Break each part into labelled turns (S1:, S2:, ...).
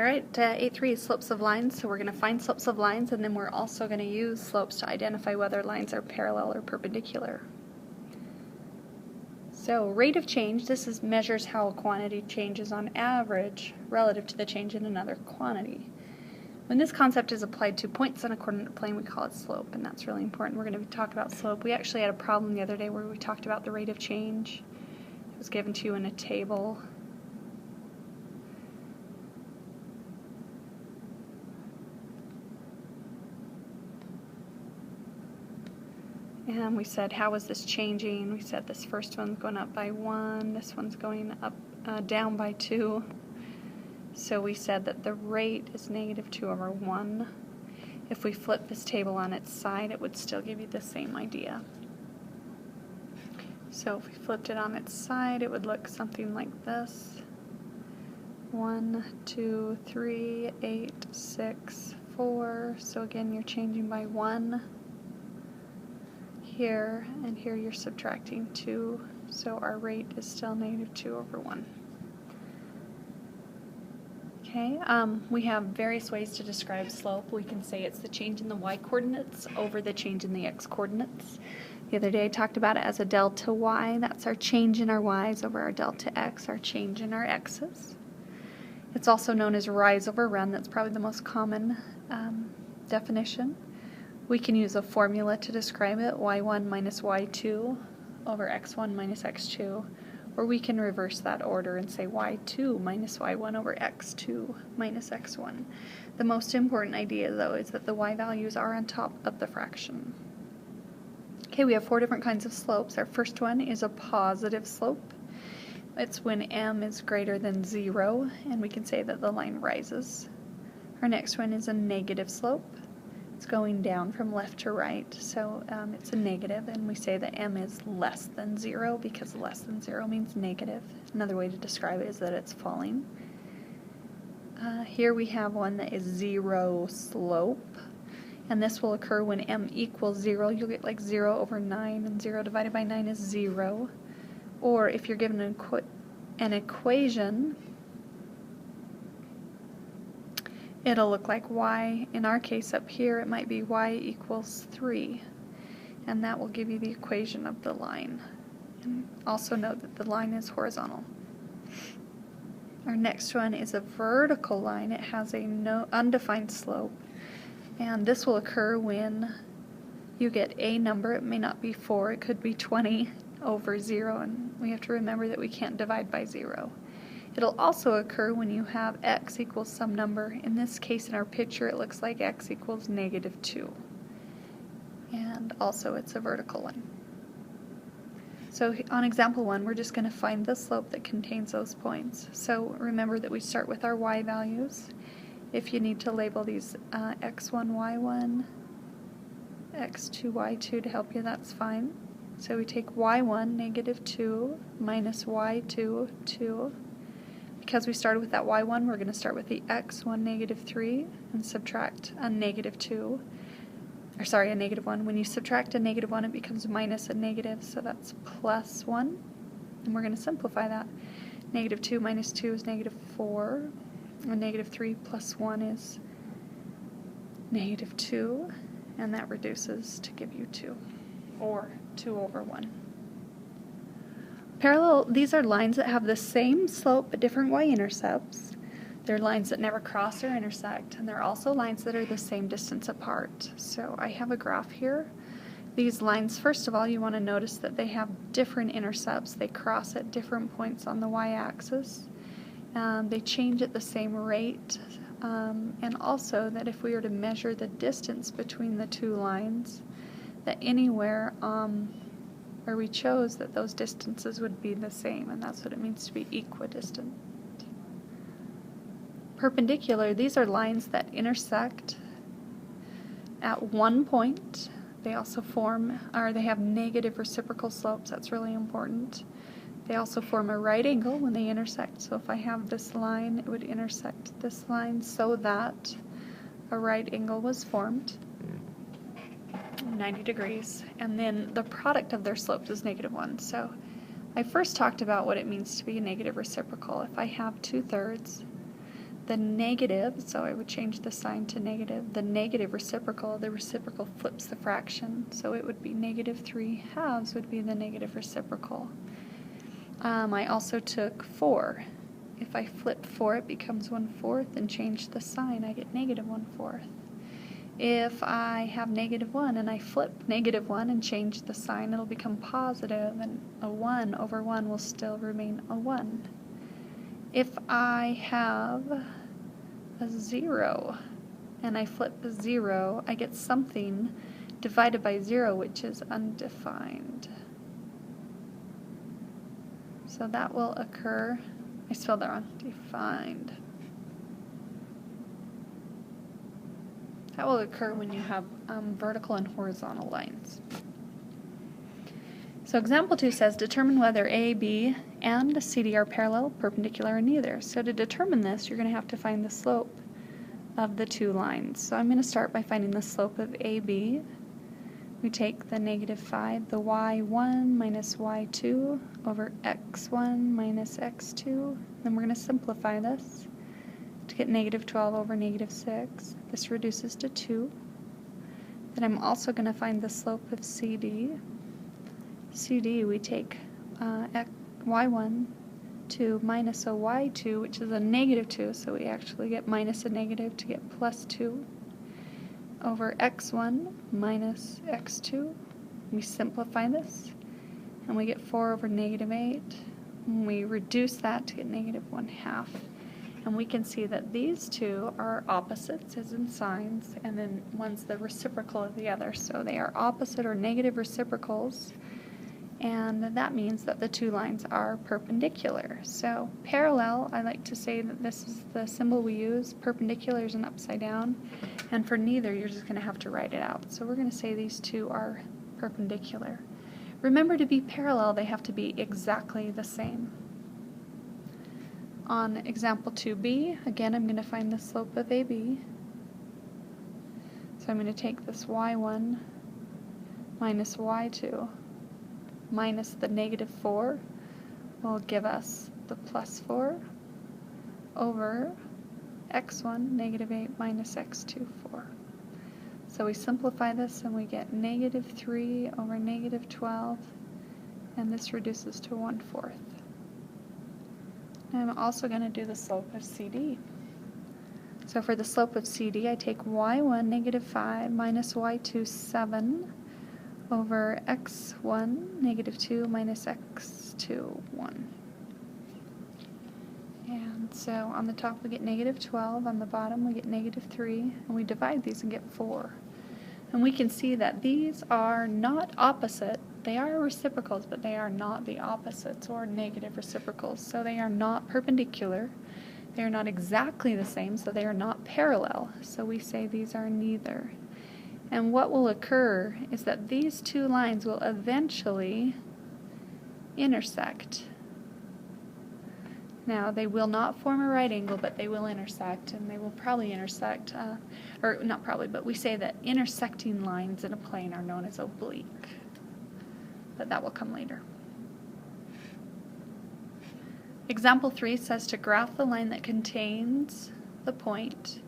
S1: Alright, A3 is slopes of lines, so we're going to find slopes of lines, and then we're also going to use slopes to identify whether lines are parallel or perpendicular. So rate of change, measures how a quantity changes on average relative to the change in another quantity. When this concept is applied to points on a coordinate plane, we call it slope, and that's really important. We're going to talk about slope. We actually had a problem the other day where we talked about the rate of change. It was given to you in a table. And we said, how is this changing? We said this first one's going up by 1, this one's going up down by 2. So we said that the rate is -2/1. If we flip this table on its side, it would still give you the same idea. So if we flipped it on its side, it would look something like this. 1, 2, 3, 8, 6, 4. So again, you're changing by 1 here, and here you're subtracting 2. So our rate is still -2/1. Okay, we have various ways to describe slope. We can say it's the change in the y coordinates over the change in the x coordinates. The other day I talked about it as a delta y. That's our change in our y's over our delta x, our change in our x's. It's also known as rise over run. That's probably the most common definition. We can use a formula to describe it, y1 minus y2 over x1 minus x2. Or we can reverse that order and say y2 minus y1 over x2 minus x1. The most important idea, though, is that the y values are on top of the fraction. Okay, we have 4 different kinds of slopes. Our first one is a positive slope. It's when m is greater than 0, and we can say that the line rises. Our next one is a negative slope. It's going down from left to right, so it's a negative, and we say that m is less than 0 because less than 0 means negative. Another way to describe it is that it's falling. Here we have one that is 0 slope, and this will occur when m equals 0. You'll get like 0 over 9, and 0 divided by 9 is 0. Or if you're given an equation, it'll look like y. In our case up here, it might be y equals 3, and that will give you the equation of the line. And also note that the line is horizontal. Our next one is a vertical line. It has a undefined slope, and this will occur when you get a number. It may not be 4, it could be 20 over 0, and we have to remember that we can't divide by 0. It'll also occur when you have x equals some number. In this case, in our picture, it looks like x equals -2. And also it's a vertical line. So on example 1, we're just going to find the slope that contains those points. So remember that we start with our y values. If you need to label these x1, y1, x2, y2 to help you, that's fine. So we take y1, -2, minus y2, 2. Because we started with that y1, we're going to start with the x1, -3, and subtract a -2. Or sorry, a -1. When you subtract a -1, it becomes minus a negative, so that's plus 1. And we're going to simplify that. -2 minus 2 is -4. And -3 plus 1 is -2. And that reduces to give you 2, or 2/1. Parallel, these are lines that have the same slope but different y-intercepts. They're lines that never cross or intersect, and they're also lines that are the same distance apart. So I have a graph here. These lines, first of all, you want to notice that they have different intercepts. They cross at different points on the y-axis. They change at the same rate, and also that if we were to measure the distance between the two lines, that anywhere where we chose that those distances would be the same, and that's what it means to be equidistant. Perpendicular, these are lines that intersect at one point. They also they have negative reciprocal slopes. That's really important. They also form a right angle when they intersect. So if I have this line, it would intersect this line so that a right angle was formed. 90 degrees, and then the product of their slopes is -1. So I first talked about what it means to be a negative reciprocal. If I have 2/3, the negative, so I would change the sign to negative, the negative reciprocal, the reciprocal flips the fraction, so it would be negative 3/2 would be the negative reciprocal. I also took 4. If I flip 4, it becomes 1/4, and change the sign, I get negative 1/4. If I have negative 1 and I flip negative 1 and change the sign, it'll become positive, and a 1 over 1 will still remain a 1. If I have a 0 and I flip a 0, I get something divided by 0, which is undefined. So that will occur, I spelled that wrong, defined. That will occur when you have vertical and horizontal lines. So example 2 says, determine whether A, B, and CD are parallel, perpendicular, or neither. So to determine this, you're going to have to find the slope of the two lines. So I'm going to start by finding the slope of AB. We take the negative 5, the y1 minus y2 over x1 minus x2. Then we're going to simplify this to get negative 12 over negative 6. This reduces to 2. Then I'm also going to find the slope of CD. CD, we take y1 to minus a y2, which is a negative 2, so we actually get minus a negative to get plus 2, over x1 minus x2. We simplify this, and we get 4 over negative 8. And we reduce that to get negative 1/2. And we can see that these two are opposites, as in signs, and then one's the reciprocal of the other. So they are opposite or negative reciprocals, and that means that the two lines are perpendicular. So parallel, I like to say that this is the symbol we use. Perpendicular is an upside down, and for neither, you're just going to have to write it out. So we're going to say these two are perpendicular. Remember, to be parallel, they have to be exactly the same. On example 2b, again, I'm going to find the slope of AB. So I'm going to take this y1 minus y2 minus the negative 4 will give us the plus 4 over x1 negative 8 minus x2 4. So we simplify this and we get negative 3 over negative 12, and this reduces to 1/4. And I'm also going to do the slope of CD. So for the slope of CD, I take y1 negative 5 minus y2 7 over x1 negative 2 minus x2 1. And so on the top we get negative 12, on the bottom we get negative 3, and we divide these and get 4. And we can see that these are not opposite. They are reciprocals, but they are not the opposites or negative reciprocals. So they are not perpendicular. They are not exactly the same, so they are not parallel. So we say these are neither. And what will occur is that these two lines will eventually intersect. Now, they will not form a right angle, but they will intersect, and they will probably intersect, or not probably, but we say that intersecting lines in a plane are known as oblique. But that will come later. Example 3 says to graph the line that contains the point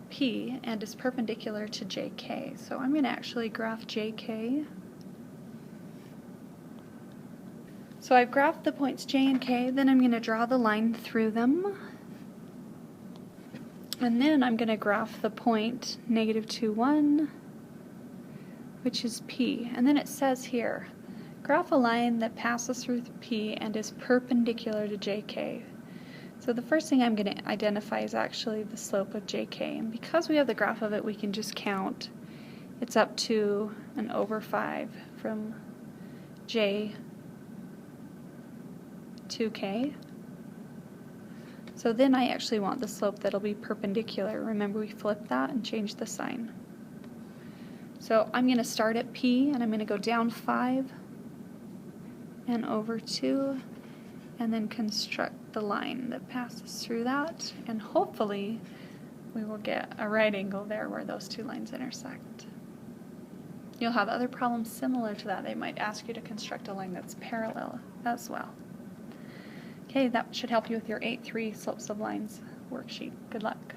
S1: P and is perpendicular to JK. So I'm going to actually graph JK. So I've graphed the points J and K, then I'm going to draw the line through them. And then I'm going to graph the point negative 2, 1, which is P. And then it says here, graph a line that passes through P and is perpendicular to JK. So the first thing I'm going to identify is actually the slope of JK. And because we have the graph of it, we can just count. It's up to an over 5 from J to K. So then I actually want the slope that'll be perpendicular. Remember, we flipped that and changed the sign. So I'm going to start at P, and I'm going to go down 5 and over 2, and then construct the line that passes through that, and hopefully we will get a right angle there where those two lines intersect. You'll have other problems similar to that. They might ask you to construct a line that's parallel as well. Okay, that should help you with your 8-3 slopes of lines worksheet. Good luck.